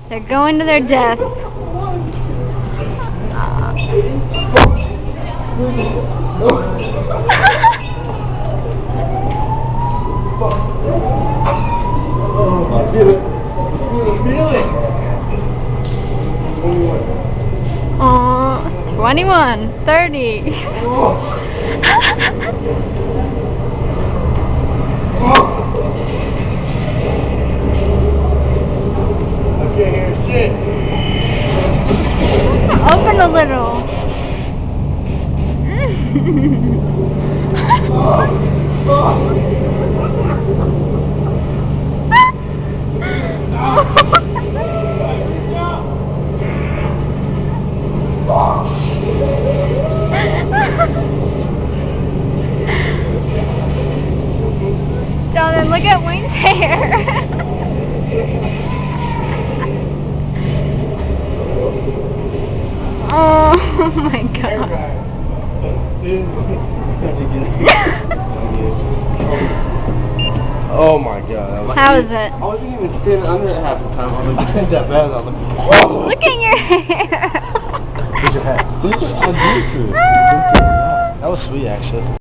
They're going to their death. Aw, 21, 30. Open a little. Jonathan, look at Wayne's hair. Oh my god. Oh my god. How is it? I wasn't even standing under it half the time. I was like, that bad. I was like, oh. Look at your hair. Where's your hat? That was sweet, actually.